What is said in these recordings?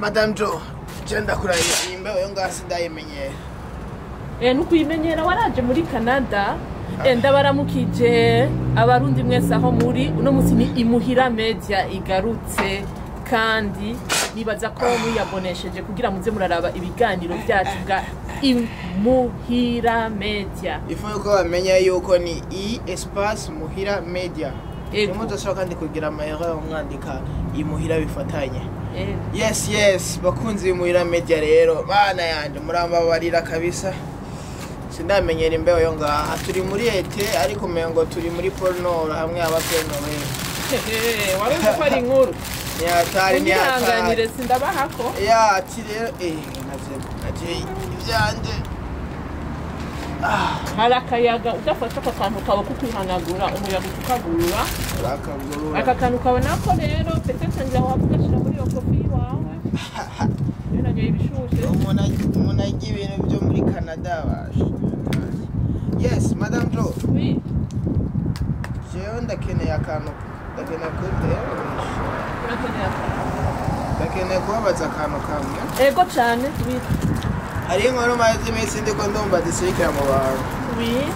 Madame Jo genda kurayira imbeho yo ngasi ndayimenyera nukuyimenyera waraje muri Canada ndabaramukije abarundi mwese aho muri uno munsi ni Imuhira Media igarutse kandi nibaza ko muyabonesheje kugira muze muraraba ibiganiro byacu bwa Imuhira Media ifu yuko bamenya yuko ni espace Muhira Media mudashaka kandi kugira amayera umwandika Imuhira bifatanye yes bakunzi Imuhira Media rero bana yanje murambabarira kabisa sindamenyera imbeho yo ngaha turi muri ete ariko mengo turi muri porno hamwe abapeno we waruze ko ari inkuru Nyatari nyanganire sindabahako ya rero naje ivyanje harakayaga udafasha ko kantu kawe kukwihanagura umuyaga ukagurura aka kantu kawe nako rero petete nje wapfashira muri yo kofi wawe nanye ibishushe umuntu agiye ibintu byo muri Canada bashe yes madame Jo oui jewe ndakeneye akantu ndakeneye kubabaza akantu kamwe ego cyane oui hari inkuru maze iminsi ndiko ndumva disikira mu bantu oui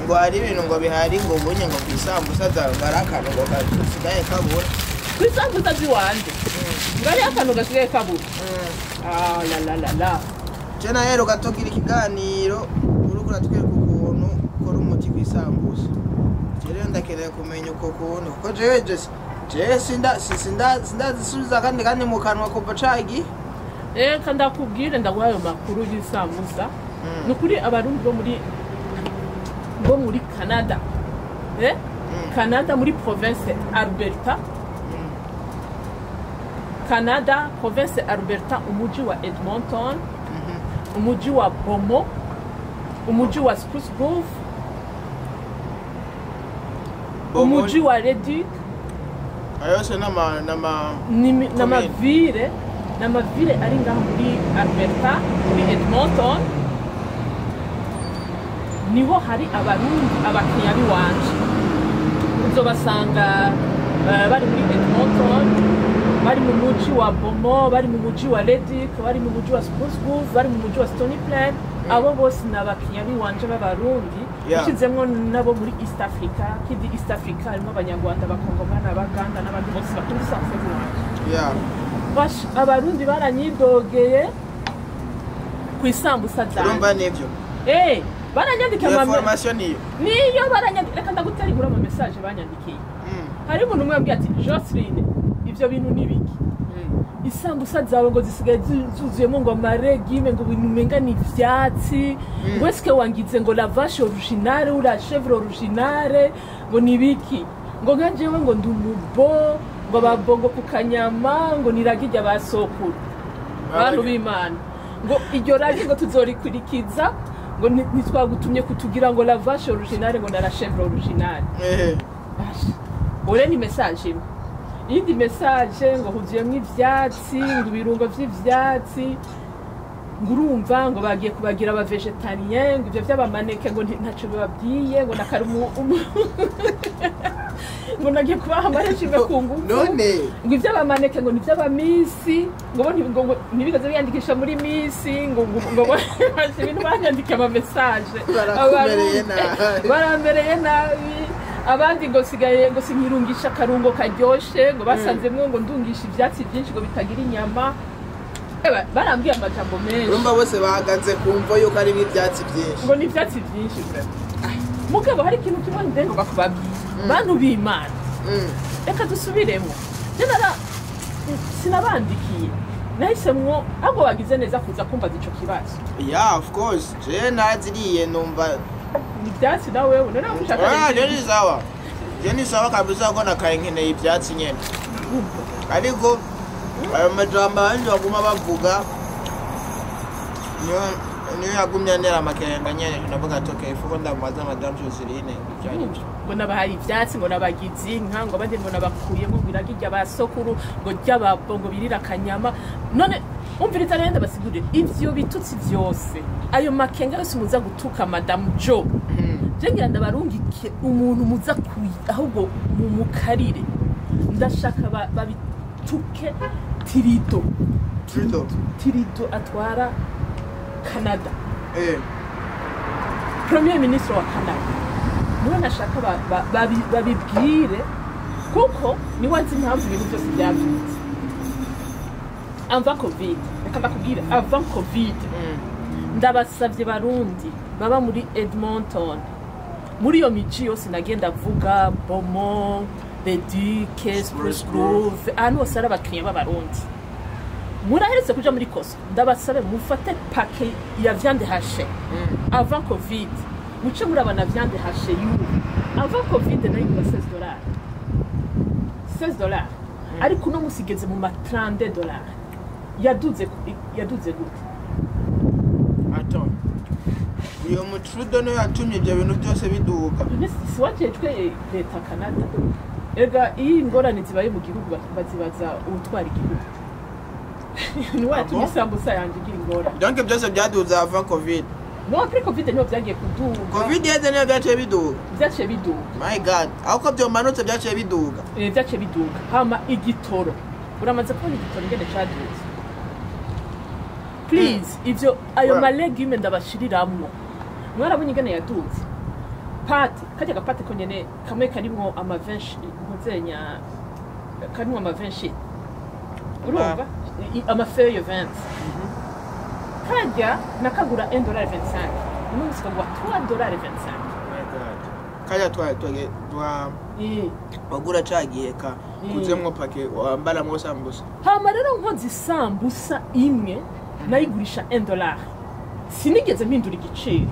ngo hari ibintu ngo bihari ngo bunye ngo kwisambusa zangara akantu ngo gasigaye kabura kwisambusa ziwanje ngari akantu gasigaye kabura la jena rero gatokira ikiganiro urukura twere kukuntu ukora umuti kwisambusa rero ndakeneye kumenya uko kuntu ko jewe sindazisubiza kandi mu kanwa kuva cagi reka ndakubwire ndaguhaye makuru y'isambusa nukuri abarundi bo muri Canada Canada muri province Alberta Canada province Alberta umuji wa Edmonton umuji wa Bomo umuji wa Spruce Grove umuji wa Reddick ayose n'amavire ari ngaho muri Alberta muri Edmonton niho hari abarundi abakiriya biwanje uzobasanga bari muri Edmonton bari mu muji wa Bomo bari mu muji wa Reddick bari mu muji wa Spruce Grove bari mu muji wa Stony Plain abo bose n'abakiriya biwanje b'abarundi ukizemwo nabo muri East Africa kidi East Africa harimo abanyarwanda bakongomana abaganda n'abandi bose bakunda sanse bash abarundi baranyidogeye kwisambusa cyane urumva nivyo baranyandika information niyo baranyandika reka ndagutera inkuru mu message banyandikiye hari umuntu umwe yambwiye ati Jocelyn ivyo bintu nibiki isambusa zawe ngo zisigaye zuzuyemo ngo amaregime ngo bintu menga ni ivyatsi ngo eske wangize ngo la vache originale ou la chèvre originale ngo nibiki ngo nkajewe ngo ndumubo ngo babongo kukanyama ngo niragijya basokuru bantu b'Imana ngo iryo ragi ngo tuzorikurikiza ngo nitwagutumye kutugira ngo la vache originale ngo na la chèvre originale ore ni message indi message ngo huzuyemo ivyatsi ngo ibirungo vy'ivyatsi ngurumva ngo bagiye kubagira aba vegetarien ngo ivyo by'abamaneke ngo ntaco babwiye ngo nakarumu ngo nagiye kubaha amareshime ku ngufu none ngo ivy'abamaneke ngo nivy'abamisi ngo nibigaze biyandikisha muri misi ngo ibintu banyandika ama message barambereye nabi abandi ngo sigaye ngo sinkirungisha karungo karyoshe ngo basanzemwe ngo ndungisha ivyatsi byinshi ngo bitagira inyama barambwiye amajambo menshi urumva bose bahaganze kumva yuko ari ibyatsi byinshi ngo ni ivyatsi byinshi mugabo hari ikintu kimwe ndengo bakubabwiye bantu b'Imana reka dusubiremo sinabandikiye nahisemwo ahubwo bagize neza kuza kumva ico kibazo of course je naziriye numva ibyatsi nawe none ushaka ni sawa kabisa ko nakayenkeneye ibyatsi nyene ariko ayo majambo anje baguma bavuga niyo yagumya nera amakenga nyene navuga toke ifuko ndamaza madame Joseline byari ngo nabahari ibyatsi ngo nabagizi nka ngo bande ngo nabakuyemo biragijya basokuru ngo ry'ababongo birira kanyama none umviriza renda basigurire ivyo bitutsi byose ayo makenga yose muza gutuka madame Jo jengira ndabarungike umuntu muza ahubwo mu mukarire ndashaka batuke Tirido atwara Canada Premier Ministre wa Canada niwe nashaka babibwire kuko ni wazi impamvu ibintu byose byabyutse avant Covid reka ndakubwire avant Covid ndabasavye barundi baba muri Edmonton muri yo miji yose nagenda vuga Beaumont Leduc Spruce Grove ahantu hose ari abakiriya b'abarundi muraheretse kuja muri Costco ndabasabe mufate paquet ya viande hachée avant Covid muce murabana viande hachée y'ubu avant Covid nayo $16 $16 ariko no musigeze mu $30 yaduze gute Attends iyo mutrudo no yatumye ibyo bintu byose biduka si wajejwe leta Canada ega iyi ngorane zibaye mu gihugu bazibaza ubutwara igihugu ni watumye Isambusa yanje igira ingorane donc byose byaduza avant Covid no après Covid niho byagiye kuduga Covid yaje niyo byaciye biduga my god ahubwo byo manutse byaciye biduga byaciye biduga hama igitoro uramaze kubona igitoro ngene caduze please ivyo ayo malegume ndabashiriramwo mwarabonye ingene yaduze pati kajya gapati ko nyene kamwe karimwo amavenshi mpuzenya karimwo amavenshi urumva amafeuille 20 kajya nakagura $1.25 uno musika gwa $3.25 kajya bagura cagiye ka kuzemwo pake wambala mo sambusa hama rero nkozi sambusa imwe nayigurisha $1 sinigeze mpindura igiciro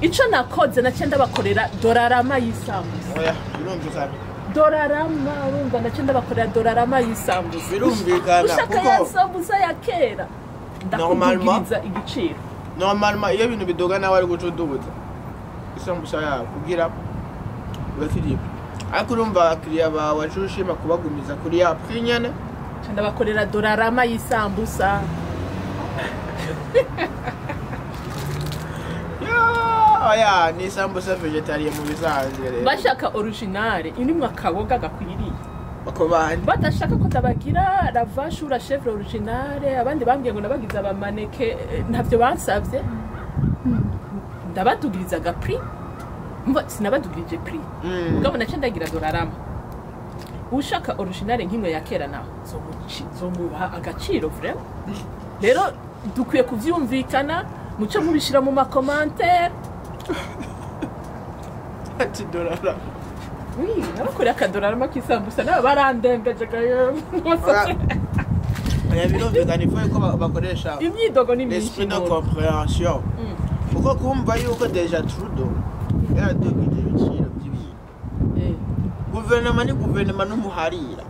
ico nakoze nacenda bakorera $1 y'isambusa oya birumvikana $1 urumva nacenda bakorera $1 y'isambusa birumvikana ushaka ya sambusa ya kera ndakubwiriza igiciro normalement iyo bintu bidoga nawe ari gucudubuza isambusa yawe kugira bakiriye ariko urumva akiriya bawe acushima kubagumiza kuri ya prinyane canda bakorera $1 y'isambusa oya ni sambusa vegetarian mu bisanzwe rero bashaka originale inimwe akaboga gakwiriye bakobanye badashaka ko tabagira la vache ou la chèvre originale abandi bambwiye ngo nabagiza abamaneke ntavyo bansavye ndabadugiriza prix mva sinabadugirije prix ngabo nace ndagira $1 ushaka originale nkimwe ya kera naho zomuha agaciro vraiment rero dukwiye kuvyumvikana muce mubishira mu makommentaire ati $1 oui nabakorera $1 makisambusa nabo barandembeje gayo oya birumvikana ifoye ko bakoresha imyidogo ni myinshi l'esprit de compréhension uko kumva yuko deja Trudeau yaradugije ibiciro by'ibintu guverinoma ni guverinoma n'umuharira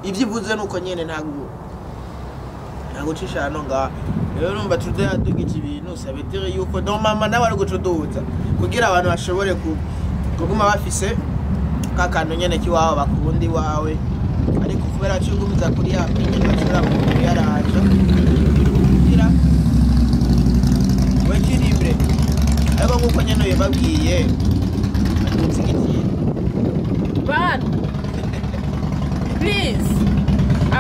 ivyo ivuze nuko nyene ntago cisha hano ngaha rero urumva Trudeau yadugije ibintu sabitire yuko mama nawe ari gucuduza kugira abantu bashobore kuguma bafise kakantu nyene kiwawe bakundi wawe ariko kubera cyugumiza kuri ya nyene bashobora kugira yaraje kugira wekiribre ariko nkuko nyene yababwiye atutsigitiye bana please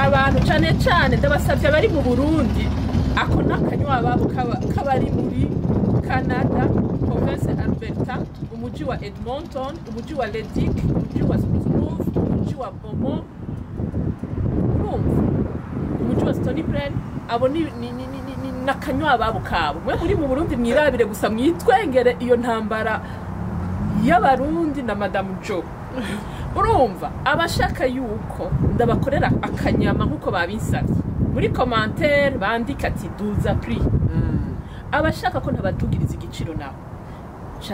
abantu cyane ndabasavye bari mu Burundi ako nakanywa babo kabari muri Canada province Alberta umuji wa Edmonton umuji wa Leduc umuji wa Spruce Grove umuji wa Beaumont umuji wa Stony Plain abo ni nakanywa babo kabo mwe muri mu Burundi mwirabire gusa mwitwengere iyo ntambara y'abarundi na Madame Jo urumva abashaka yuko ndabakorera akanyama nkuko babinsavye muri commentaire bandika ati duza prix abashaka ko ntabadugiriza igiciro naho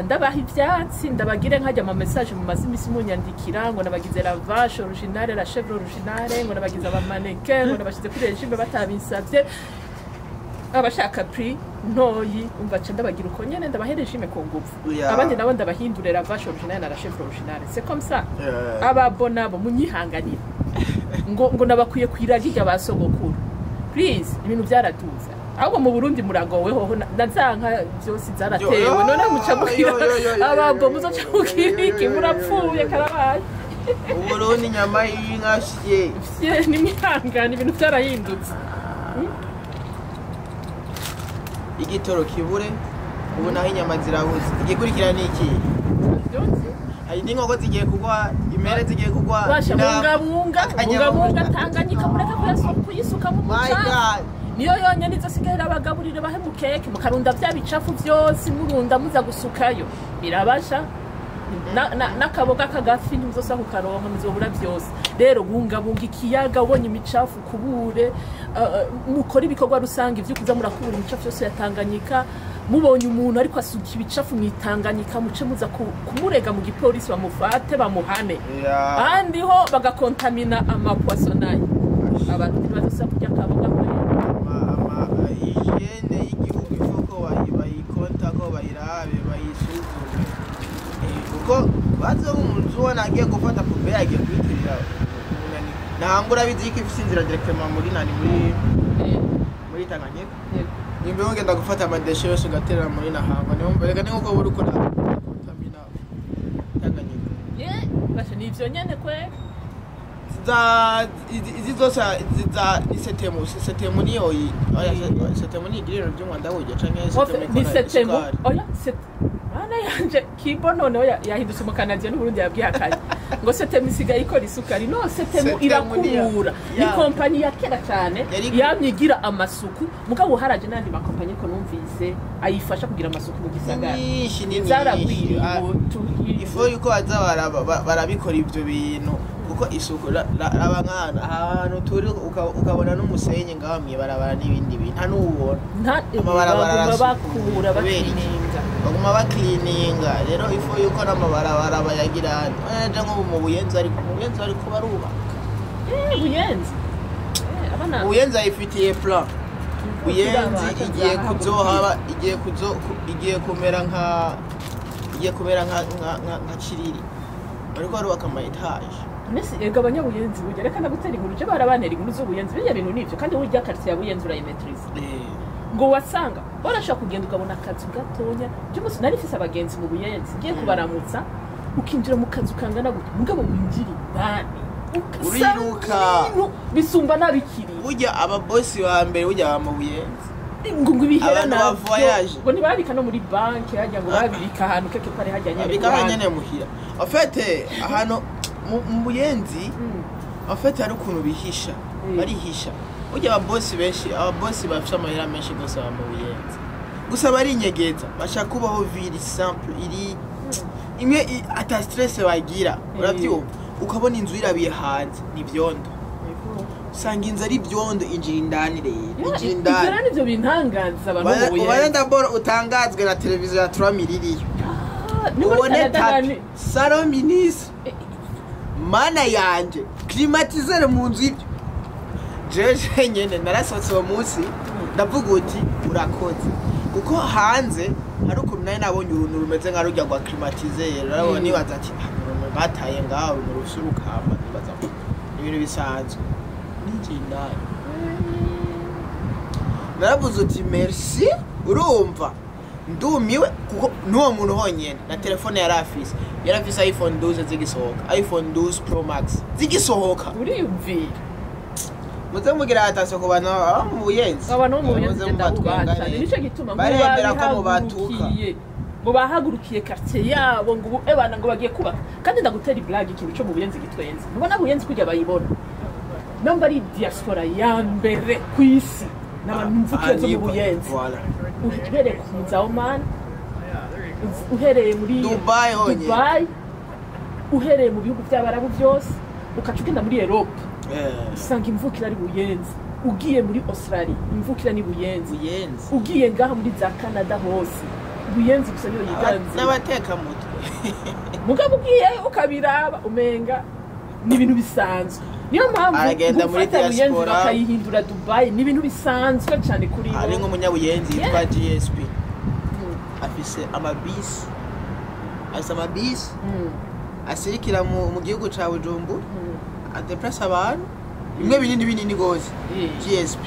ndabaha ivyatsi ndabagire nkajya ama message mu mazimisi munyandikira ngo nabagize la vache originale la chèvre originale ngo nabagize abamaneke ngo nabashize kuri regime batabinsavye abashaka prix ntoyi umva ndabagira uko nyene ndabahereje ime ku ngufu abandi nabo ndabahindurira la vache originale na la chèvre originale c'est comme ça ababona bo munyihanganira ngo nabakwiye kwiragiga basogokuru please ibintu byaratuza ahubwo mu Burundi muragoweho nazanka byose zaratewe none muca mukira ababo muzoca mukiriki murapfuye Karabaye Uburundi inyama y'inka fye n'imihangane ibintu byarahindutse igitoro kibure ubu naho inyama zirabuze igikurikira ni iki hari n'inkoko zigiye kugwa imere zigiye kugwa basha bunga Tanganyika mureka kuyisuka mu mucanga niyo yonyene izosigaye abagaburire bahe mu keke mukarunda bya bicafu byose murunda muza gusukayo birabasha n'akaboga kagafi ntimuzosa kukaronka muzobura byose rero bunga ikiyaga ubonye imicafu kubure mukora ibikorwa rusange ivyo kuza murakubura imicafu yose ya Tanganyika mubonye umuntu ariko asuka ibicafu mu Tanganyika muce muza kumurega mu gipolisi bamufate bamuhane kandi ho bagakontamina amapoisonnaire abantu bazosa kurya akaboga hygiene y'igihugu ifuko bayikonta ko bayirabe bayisuzume kuko bazo umuntu ubona agiye gufata pube yagiye kwitirira ntangura biziki ifite inzira directement muri nani muri Tanganyika nimbe ngenda gufata amadeshe yose ugaterera muri nahangwa niyo mbereka ni nkuko buri kora kontamina Tanganyika basha nivyo nyene kwe izi zose setemu niyo setemu ni igiriro ry'umwanda w'ujya canke setemu oya ana yanje kibo none yahindutse umukanadiye n'Uburundi yabwihakanye ngo setemu isigaye ikora isukari no setemu irakubura ni kompani ya kera cyane yamyigira amasuku mugabo haraje nandi makompani ko numvise ayifasha kugira amasuku mu gisagara zaragwiriye ifo yuko baza barabikora ivyo bintu kuko isuku raba nkana ahantu turi ukabona n'umusenyi ngaho mwibarabara n'ibindi bintu nta n'ubona amabarabara bakura bakininga baguma baklininga rero ifo yuko n'amabarabara bayagira aje nko mu Buyenzi ariko barubaka Buyenzi abana Buyenzi ayifitiye plan Buyenzi igiye kumera nka Kiriri ariko barubaka ama etage nese ega abanyabuyenzi burya reka nagutera inkuru je barabanera inkuru z'ubuyenzi bijya bintu nivyo kandi burya quartier ya Buyenzi urayimetrize ngo wasanga barashaka kugenda ukabona akazi gatonya cyumunsi nari fise abagenzi mu Buyenzi ngiye kubaramutsa ukinjira mu kazi kangana gute mugabo winjiri ndani uriruka bisumba nabikiri burya aba boss wa mbere burya mu Buyenzi ngo ibihera na voyage ngo nibabika no muri banki hajya ngo babika ahantu keke pare hajyanye babika muhira en fait ahantu mu Buyenzi en fait hari ukuntu bihisha barihisha burya ababosi bafite amahera menshi gose mu Buyenzi gusa bari inyegeza bashaka kubaho vie simple iri imwe ata stress bagira urabyumva ukabona inzu irabiye hanze ni byondo usanga inzu ari byondo injira indani rero injira n'ibyo bintangaza abantu mu Buyenzi ubona bora utangazwe na televiziyo ya 3 miliyoni ubone tapi salon ministre mana yanje climatisere mu nzu ibyo jeje nyene narasotse uwo munsi ndavuga uti urakoze kuko hanze hari ukuntu nayo nabonye uruntu rumeze nka rujya gwa climatisere urabona nibaza ati bataye ngaho mu rusurukamba nibaza ibintu bisanzwe n'ikindani naravuze uti merci urumva ndumiwe kuko nuwo muntu honyene na telefone yarafise iPhone 12 zigisohoka iPhone 12 Pro Max zigisohoka uriyumvira muze mugira atase ku bantu mu Buyenzi abantu mu Buyenzi ndabatwanga nico gituma barembera ko mu batuka ngo bahagurukiye quartier yabo ngo ebana ngo bagiye kubaka kandi ndagutera blague ikintu cyo mu Buyenzi gitwenze ubona Buyenzi kujya bayibona namba ari diaspora ya mbere kwisi n'abantu mvukiye zo mu Buyenzi uhereye ku Oman uhereye muri Dubai uhereye mu bihugu by'abarabu byose ukacugenda muri Europe usanga imvukira ari Buyenzi ugiye muri Australia imvukira ni Buyenzi ugiye ngaha muri za Canada hose Buyenzi gusa niyo yiganze n'abateka mutwe mugabo ugiye ukabiraba umenga ni ibintu bisanzwe niyo mpamvu gufata Buyenzi bakayihindura Dubai ni ibintu bisanzwe cyane kuri bo ari nk'umunyabuyenzi yitwa GSP afise amabisi asirikira mu gihugu ca Bujumbura adepressa abantu bimwe binini gose GSP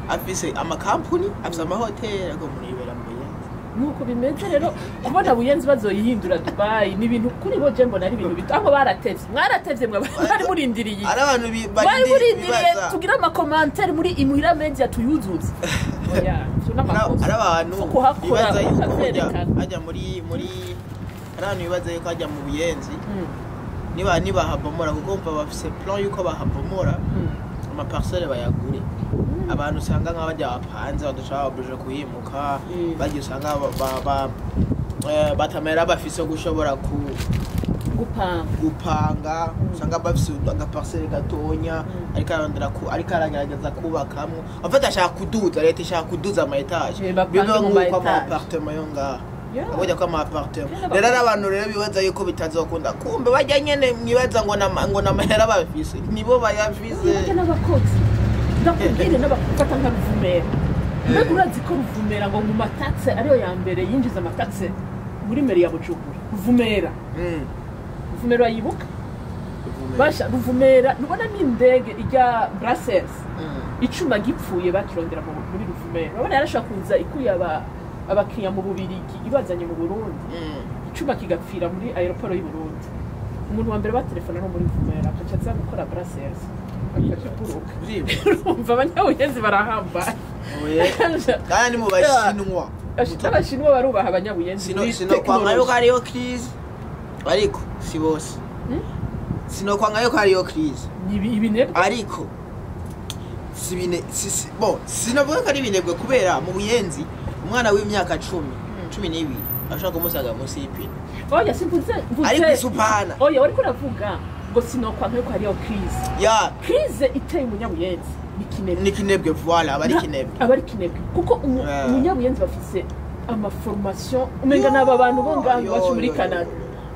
afise amakampuni afise amahoteli ago muri ibera mu Buyenzi nuko bimeze rero kubona buyenzi bazoyihindura Dubai ni ibintu kuri bo je mbona ari ibintu bito aho baratevye mwaratevye bari murindiriye ari abantu bari murindiriye tugira ama commentaire muri imuhira media tuyuzuze oya ari abantu bibaza yuko ajya muri ari abantu bibaza yuko ajya mu buyenzi niba habomora kuko umva bafise plan yuko bahabomora ama parcelle bayagure abantu usanga nk'abajya bapanze badashaka buje kuyimuka bagiye usanga batamera bafise gushobora gupanga usanga bafise agaparcelle gatonya ariko aragerageza kubakamwo afata ashaka kuduza leta ishaka kuduza ama etage bibe nk'uko ama appartement yo ngaha abujya ko ama appartement rero abantu rero bibaza yuko bitazokunda kumbe bajya nyene mwibaza ngo n'amahera bafise nibo bayafise n'abakozi ndakubwire n'abafata nka Ruvumera mbega urazi ko Ruvumera ngo mu mataxe ariyo ya mbere yinjiza amataxe muri meri ya Bujumbura Ruvumera yibuka basha Ruvumera nubona n'indege ijya Brussels icuma gipfuye bakirondera muri Ruvumera urabona yarashaka kuza ikuye abakiriya mu Bubirigi ibazanye mu Burundi icuma kigapfira muri aeroport y'u Burundi umuntu wa mbere batelefona no muri Ruvumera akacaza gukora Brussels urumva abanyabuyenzi barahamba kandi mu bashinwa abashinwa barubaha abanyabuyenzi sino kwanga yuko hariyo crise ariko si bose sino kwanga yuko hariyo crise ibinebwe ariko sinavuga ko ari ibinebwe kubera mu buyenzi umwana w'imyaka 12 ashaka kumusaga munsi y'ipine oya simvuze ariko supana oya wariko uravuga ngo sinokwanka yuko hariyo crise ya crise iteye umunyabuyenzi ni kinebwe voilà abari kinebwe kuko umunyabuyenzi bafise ama formation umenga naba bantu bo ngango bacu muri Canada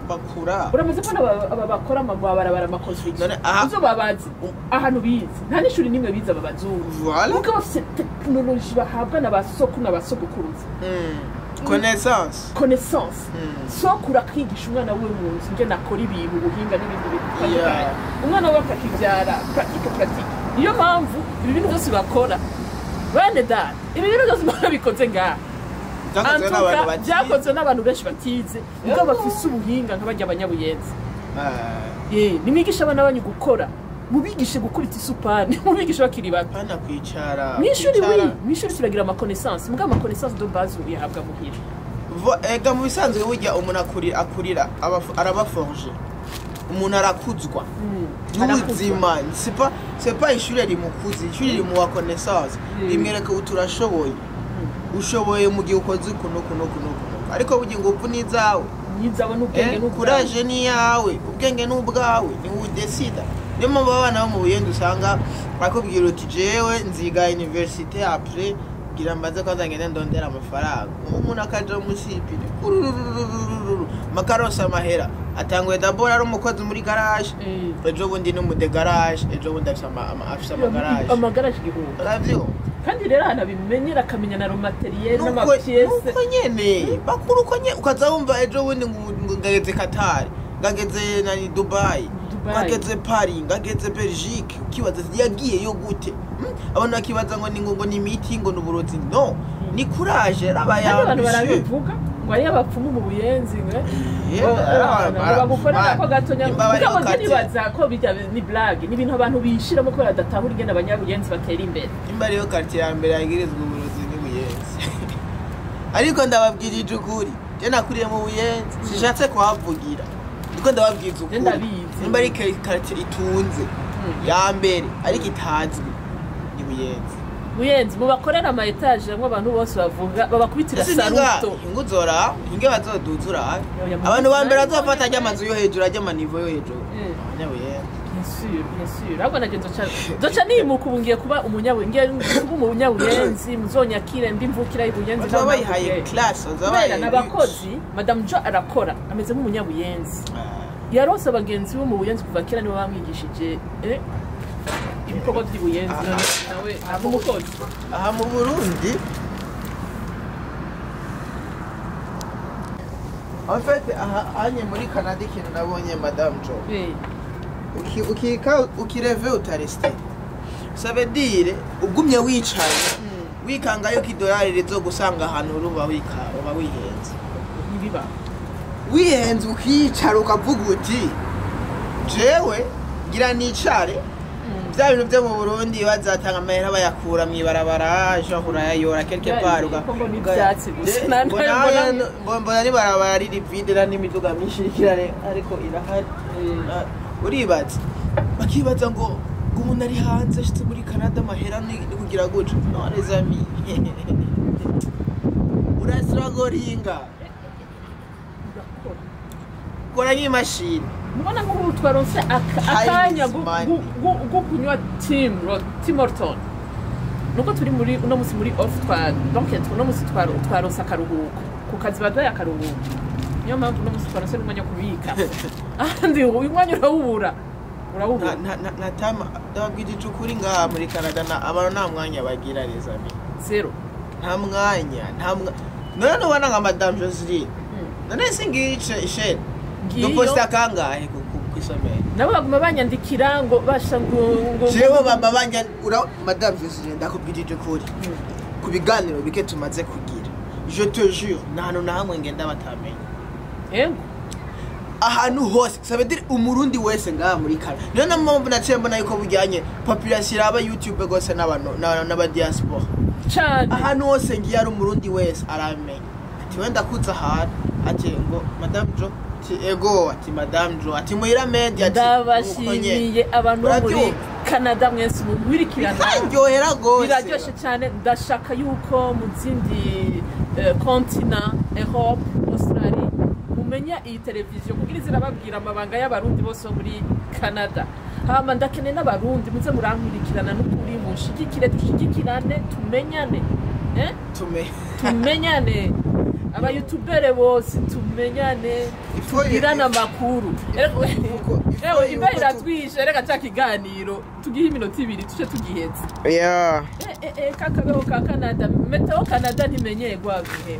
bakura uramaze ko aba bakora amabarabara ama construction uzo babazi ahantu bize nta n'ishuri nimwe bize abazungu kuko bafise technology bahabwa n'abasoko n'abasogokuruza connaissance so kurakwigisha umwana we mu nzu nge nakora ibintu ubuhinga n'ibindi bintu umwana we akakibyara pratique niyo mpamvu ibi bintu byose bakora bene dad ibi bintu byose babikoze ngaha byakozwe n'abantu benshi batize ubwo bafise ubuhinga nk'abajya abanyabuyenzi nimwigisha abana banyu gukora mubigishe gukurita isupani mubigishe bakiri bato pana kwicara mwishuri turagira ama connaissance muga ama connaissance de base ubihabwa muhira ega mu bisanzwe burya umuntu akurira arabaforge umuntu arakuzwa n'ubuzima c'est pas ishuri rimukuzi ishuri rimuha connaissance rimwereka uturashoboye ushoboye mu gihe ukoze kuno ariko bugi ngo upfu nizawe n'ubwenge courage ni yawe ubwenge n'ubwawe ni udesida niyo mpamvu abana bo mu buyenzi usanga bakubwira uti jewe nziga université après gira mbaze ko nzangene ndondera amafaranga umuntu akaje mu sipine makarosa amahera atangwe d'abord ari umukozi muri garage ejo bundi no mu de garage ejo bundi afisa ama garage gihugu ravyo kandi rero hana bimenyera akamenya na materiel n'amapièces uko nyene bakuru uko nyene ukazawumva ejo bundi ngo ngageze Qatar ngageze na Dubai ngageze Paris ngageze Belgique kibaza yagiye yo gute abona kibaza ngo ni meeting ngo n'uburozi no ni courage abantu barabivuga ngo ari abapfumu mu buyenzi bagukora nako gatonya ukabona nibaza ko bijya ni blague ni ibintu abantu bishiramo ko badatahura ingene abanyabuyenzi batera imbere imbere yo quartier ya mbere yagirizwe uburozi ni buyenzi ariko ndababwirije ukuri je nakuriye mu buyenzi sishatse kuhavugira ndiko ndababwiza ukuri nimba ari quartier itunze ya mbere ariko itazwi ni buyenzi mu bakorera ama etage ngo abantu bose bavuga babakubitira saruto inguzora inge bazoduzura abantu bambere bazofata ry'amazu yo hejuru ajya manivo yo hejuru abanyabuyenzi bien sûr ahubwo nagenzo doca nimuka ubungiye kuba umunyabuyenzi muzonyakire ndimvukira y'ubuyenzi n'abayihaye class azabaye n'abakozi madame Jo arakora ameze nk'umunyabuyenzi yarose abagenzi bo mu buyenzi kuva kera nibo bamwigishije ibikorwa by'ubuyenzi nawe umukozi aha mu Burundi en fait anye muri Canada ikintu nabonye madame Jo ukireve utareste ça veut dire ugumye wicaye wikanga yuko idolari rizogusanga ahantu uba wihenze ntibiba wihenze ukicara ukavuga uti jewe ngira nicare bya bintu byo mu Burundi bazatanga amahera bayakura mu ibarabara ejo urayayora quelque part mbona ni barabara riri vide n'imiduga myinshi ikirare ariko irahari uribaza bakibaza ngo umuntu ari hanze ashitse muri Canada amahera ni kugira gutyo none zami urasiragoringa kora nk'imashini mubona nk'ubu twaronse akanya go kunywa Tim Horton nuko turi muri uno musi muri off donc uno musi twaronse akaruhuko ku kazi badaye akaruhuko niyo mpamvu uno musi twaronse n'umwanya kubika andi uyu mwanya urawubura natama ndabwije ukuri ngaha muri Canada abantu nta mwanya bagira rezami zero nta mwanya none ubona nka Madame Joseline none singice ishene duposta kangahe kwisomera nabo baguma banyandikira ngo basha ngo jewe baba banya Madame Joseline ndakubwirije kuri ku biganiro bike tumaze kugira je te jure nahano nahamwe ngenda batamenye yego ahantu hose sabedire umurundi wese ngaha muri Canada niyo mpamvu naciye mbona yuko bujyanye population aba YouTube gose n'aba diaspora cyane ahantu hose ngiye ari umurundi wese aramenya ati wenda kuza ahantu ati ngo Madame Jo ego ati Madame Jo ati muhira media ati ndabashimiye abantu muri Canada mwese mubirikirana ryohera gose biraryoshe cyane ndashaka yuko mu zindi continent Europe Australia mumenya iyi televiziyo kugira izirababwira amabanga y'abarundi bose muri Canada hama ndakene n'abarundi muze murankurikirana n'ukuri mushigikire dushigikirane tumenyane tumenyane aba youtubere bose tumenyane tugirana makuru ewe imbaye iratwishe reka cyakiganiro tugihe iminota 2 tuce tugihetse kakabeho ka Canada meteo Canada ntimenyegwa bihe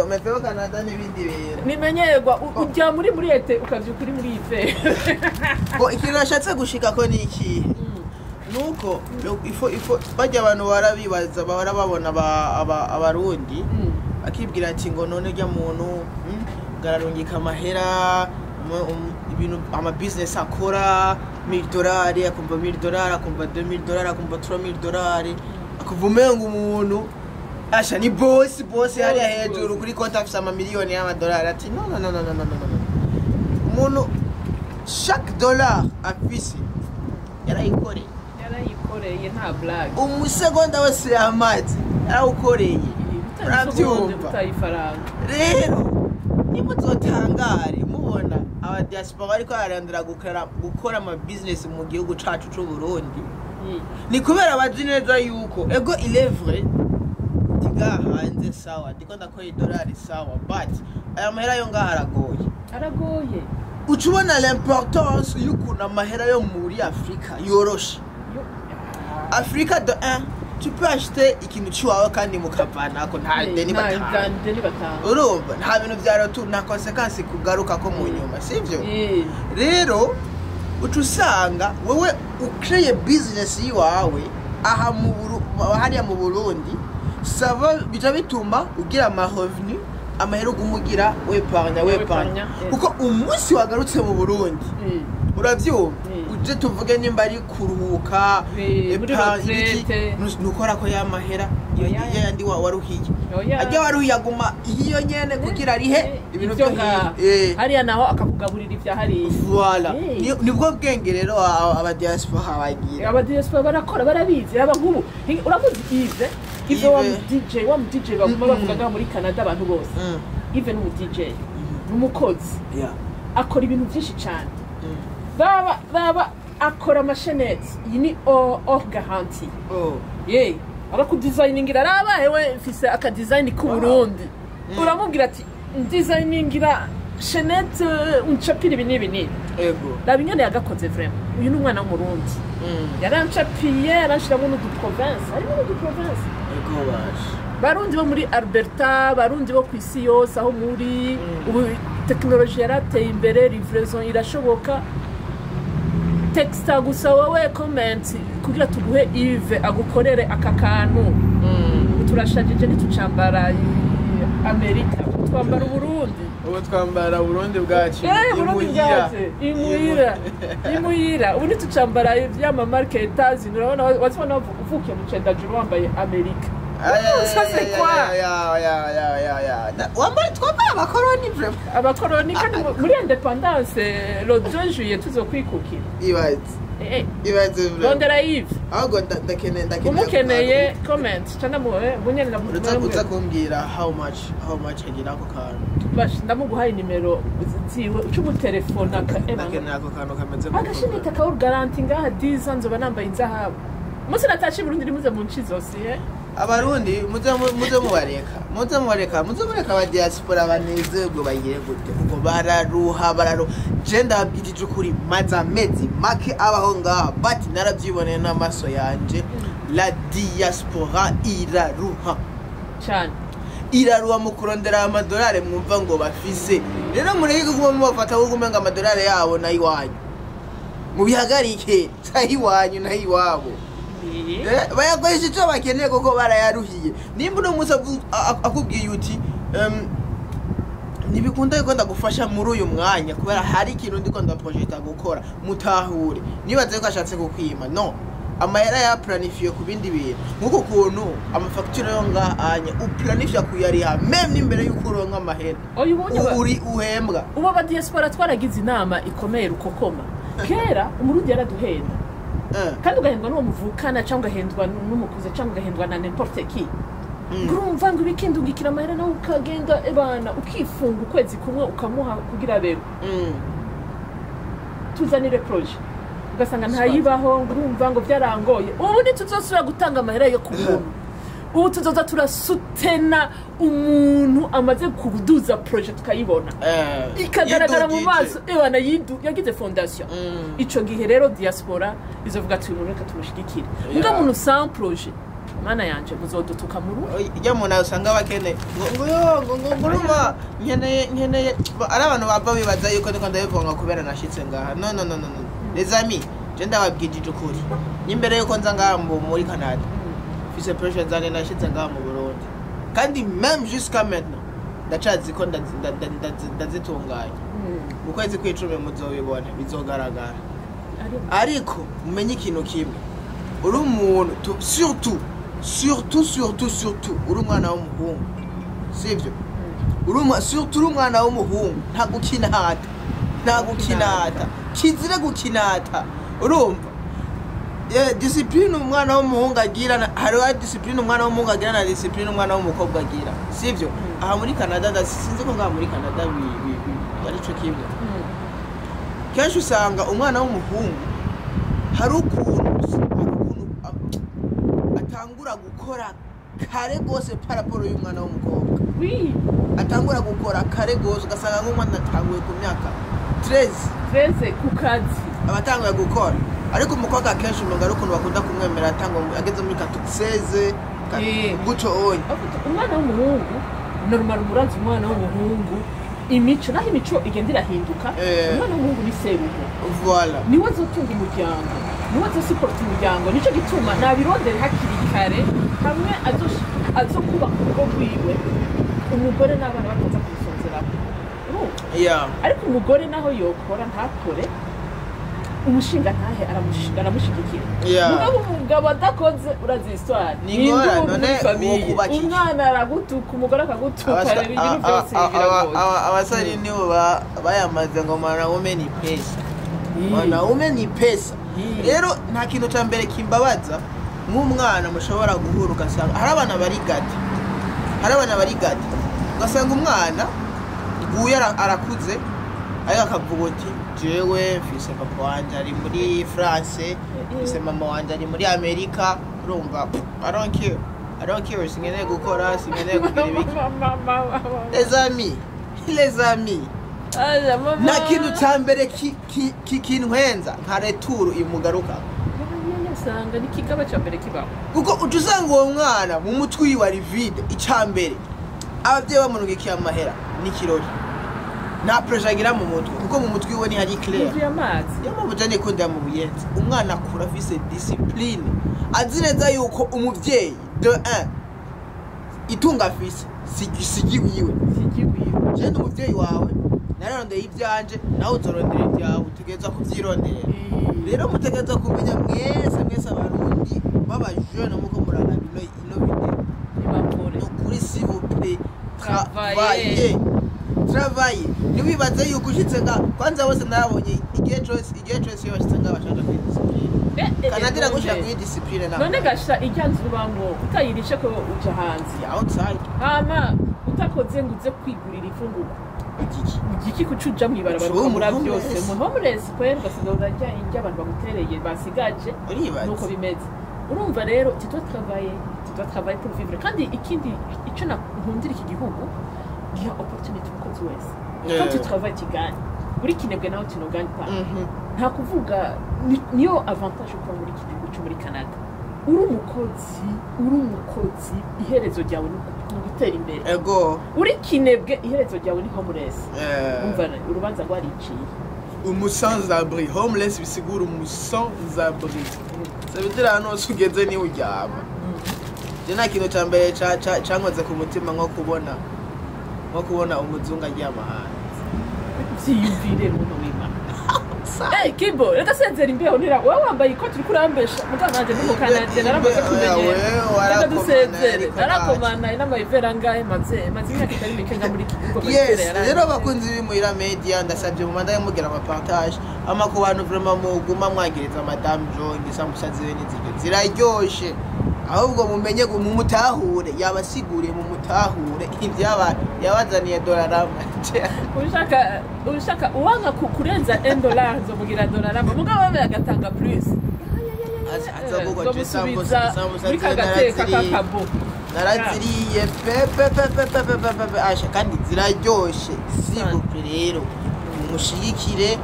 meteo Canada n'ibindi bintu nimenyegwa ujya muri ete ukavye kuri muri ife ikintu nashatse gushika ko ni iki nuko ifo bajya abantu barabibaza bahora babona abarundi akibwira ati ngo none rya muntu gararungika amahera ibintu ama business akora $1000 akumva $1000 akumva $2000 akumva $3000 akuvumenga umuntu asha ni boss hari hejuru kuri konti afisa ama miliyoni y'amadolari ati no umuntu chaque dollar afisi yarayikoreye nta blague umusegonda wose yamazi yarawukoreye rero nimuzotangare mubona aba diaspora bariko bararandira gukora ama business mu gihugu cacu c'u Burundi ni kubera bazi neza yuko ego ilevre tiga hanze sawa ndiko ndakora $1 sawa but aya mahera yo ngaha aragoye ucubona l'importance y'ukuntu amahera yo muri Afrika yoroshe Afrika de 1 tu peux acheter ikintu ciwawe kandi mukavana ko nta deni batanga urumva nta bintu vya retour na consequence kugaruka ko mu nyuma sivyo rero ucusanga wewe ukreye business yiwawe aha hariya mu Burundi sava bija bituma ugira ama revenu amahero gumugira weparnya kuko umunsi wagarutse mu Burundi uravyumva uje tuvuge nimba ari kuruhuka nukora ko yamahera yandi waruhiye ajya waruhiye aguma iyo nyene kugira rihe ibintu byo hariya naho akakugaburira ivya hariya voilà nibwo bwenge rero aba diaspora barakora barabizi aba nkubu uramuzi ivyo wa DJ baguma bavuga muri Canada abantu bose even mu DJ n'umukozi akora ibintu byinshi cyane baba akora amasheneti iyi ni or garanti arakudesigningira arabaye we mfise akadesign ku Burundi uramubwira ati designingira sheneti uncapira ibi n'ibi ndabingene yagakoze vraiment uyu ni umwana w'umurundi yarancapiye aranshiramo n'uduprovince harimo n'uduprovince barundi bo muri Alberta barundi bo kwisi yose aho muri ubu technology yarateye imbere livraison irashoboka texta gusa wowe comment kugira tuguhe Yves agukorere aka kantu turashajije ntitucambara Amerika twambara Burundi ubu twambara Burundi bwacu imuhira ubu ntitucambara ivyama marketazi urabona wazibona uvukiye mu cendajuru wambaye Amerika wambaye twambaye abakoroni kandi muri independance le 2 juillet tuzokwikukira ibaze rondera Yves ahubwo umukeneye comment cyane munyene uza kumbwira how much agira ako kantu bash ndamuguhaye nimero ziwe ucumutelefona ndakeneye ako kantu kameze agashimita ka garanti ngaha 10 ans nzoba nambaye inzahabu musi natashi Burundi rimuze mu nchizosi abarundi muze mubareka ba diaspora banezerwe bagire gute kuko bararuha je ndabwitije ukuri maze amezi make abaho ngaha but narabyiboneye n'amaso yanje la diaspora iraruha cyane iraruha mu kurondera amadolari mwumva ngo bafise rero mureke kuba mubafata kugumenga amadolari yabo nayiwanyu mubihagarike sayiwanyu nayiwabo bayakoresha icyo bakeneye kuko barayaruhiye nimba uno munsi akubwiye uti ntibikunda yuko ndagufasha muri uyu mwanya kubera hari ikintu ndiko ndaprojecta gukora mutahure nibaze ko ashatse kukwima no amahera yaplanifiye ku bindi bintu nkuko kuntu amafacture yo ngahanya uplanifya kuyariha meme imbere y'uko uronka amahera uri uhembwa ubu aba diaspora twaragize inama ikomeye rukokoma kera umurundi yaraduhenda kandi ugahendwa n'uwo muvukana cyangwa ugahendwa n'umukuze cyangwa ugahendwa na n'importe qui urumva ngo ibikindi ungikira amahera nawe ukagenda ebana ukifunga ukwezi kumwe ukamuha kugira bero tuzanire projet ugasanga ntayibaho urumva ngo byarangoye ubu ntituzosubira gutanga amahera yo ku muntu ubu tuzoza turasutena umuntu amaze kuduza projet tukayibona ikagaragara mu maso ebana yagize fondation ico gihe rero diaspora izovuga ati umuntu reka tumushigikire muga muntu sans projet mana yanje muzodutuka muru ijya muntu usanga bakene ngo uruma nkeneye ari abantu bava bibaza yuko ndiko ndabivonga kubera nashitse ngaha no les amis je ndababwije ukuri nimbere yuko nza ngaha muri Canada fise pressure zane nashitse ngaha mu Burundi kandi même jusqu'à maintenant ndacazi ko ndazitunganya mu kwezi kw'icumi muzobibona bizogaragara ariko mumenye ikintu kimwe uri umuntu surtout uri umwana w'umuhungu sivyo surtout uri umwana w'umuhungu nta gukinata kizire gukinata urumva discipline umwana w'umuhungu agira hariho discipline umwana w'umuhungu agira na discipline umwana w'umukobwa agira sivyo aha muri Canada sinzi ko ngaha muri Canada ari cyo kimwe kenshi usanga umwana w'umuhungu hari ukuntu atangura gukora kare gose paraporo y'umwana w'umukobwa atangura gukora kare gose ugasanga nk'umwana atanguye ku myaka 13 ku kazi abatanguye gukora ariko umukobwa kenshi umuntu ari ukuntu bakunda kumwemera atangwa ageze muri 16 guco onye umwana w'umuhungu normal murazi umwana w'umuhungu imico naho imico igenda irahinduka umwana w'umuhungu ni serugo voilà niwe azotunga umuryango niwe azosupporta umuryango nico gituma nabirondere hakiri kare hamwe azokubaka urugo rwiwe umugore n'abana bakaza kumusonzeraho ariko umugore naho yokora ntakore umushinga ntahe aramushigikira umugabo adakoze uraziswara umwana aragutuka umugore akagutuka rero ibintu byose biragoye abasore nibo bayamaze ngo mwanaume ni pesa rero nta kintu cya mbere kimbabaza nk'umwana mushobora guhura ugasanga hari abana bari gati ugasanga umwana guye arakuze ariko akavuga ati jewe mfise papa wanje ari muri France mfise mama wanje ari muri Amerika urumva I don't care singeneye gukora singeneye kugira ibiki les amis na kintu cyambere kintwenza nka retour imugaruka usanga ni kigaba cyambere kibaho kuko usanga uwo mwana mu mutwi wa rivide icyambere abavyeyi bamunugikiye amahera ni kirori nta pressure agira mu mutwe kuko mu mutwe we ni hari clear yama bujane ko ndamu buyenze umwana akura afise discipline azi neza yuko umuvyeyi de 1 itunga afise sigiwiwe je ndi umuvyeyi wawe nararondeye ivyanje nawe uzorondera ibyawe utegereza kuvyirondera rero mutegereza kumenya mwese abarundi b'abajene muko murana ino bide ntibakore kuri s'il vous plaît travailler ntiwibaze yuko ushitse nga kwanza bose nabonye igihe cyose iyo bashitse nga bashaka kwidiscipline kanadira gushaka kwidiscipline na none gasha ijyanze ubango utayirishe ko uja hanze outside hama utakoze ngo uze kwigurira ifunguro igiki kucuja mwibarabara ukamura byose mu homeless kwera basigaye urajya injya abantu bagutereye basigaje nuko bimeze urumva rero tu dois travailler pour vivre kandi ikindi ico nkundira iki gihugu giha opportunity umukozi wese quand tu travailles tu gagnes buri kinebwe nawe tunoganye pa nta kuvuga niyo avantage uko muri iki gihugu cyo muri Canada uri umukozi iherezo ryawe no gutera imbere ego uri kinebwe iherezo ryawe ni homeless umva urubanza rwariciye umusanzabri homeless bisigura umusanzabri sabitira hano sugeze ni uryama je nta kintu cya mbere cankoze ku mutima nko kubona umuzungu aryama hanze byiyumvire muntu w'Imana Kibo, reka senzera imbeho nira wowe wambaye ikoti uri kurambesha mugananje n'umukananje naramaze kumenyera reka dusezere narakomana n'amayivera ngahe maze imyaka itari mike nga muri kigo rero bakunzi b'Imuhira Media ndasabye mu manda yamugira ama partage ku bantu vraiment muguma mwagiriza madame Jo Isambusa ziwe n'inzige ziraryoshe ahubwo mumenye mumutahure yabasiguriye mumutahure ibyaba yabazaniye $. ushaka uwanga kurenza $1 zomugira $, mugabo babe agatanga plus azavuga Isambusa muri kagateka kakabo naraziriye pepe asha kandi ziraryoshe sibupe rero mushigikire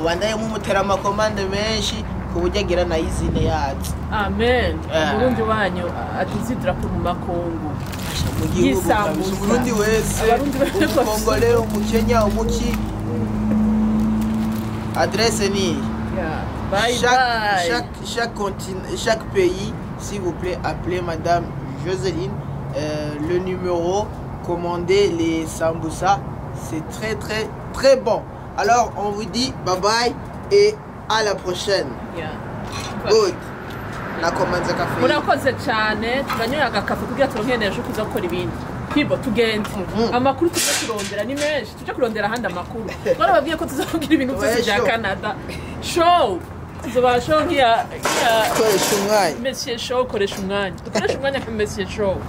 ubandaye mumutera amakomande menshi kubujagira na izine yacu amen Burundi wanyu atuzidira ku makongo mu gihugu kabisa Burundi wese Kongole mu Kenya umuki adresse ni chaque pays s'il vous plaît appelez madame Joseline le numéro commandez les sambusa c'est très bon alors on vous dit bye bye et à la prochaine. Good. Nakomanze kafe. Murakoze cyane turanyoye agakafe kugira turonkeneje kuza gukora ibindi. Kibo tugenze. Amakuru tujya kurondera ni menshi. Tujya kurondera handi amakuru. Barababwiye ko tuzavugira ibintu byose bya Canada. Show. Tuzoba show ngiya koresha umwanya. Monsieur Show koresha umwanya. Dukoresha umwanya kwa Monsieur Show.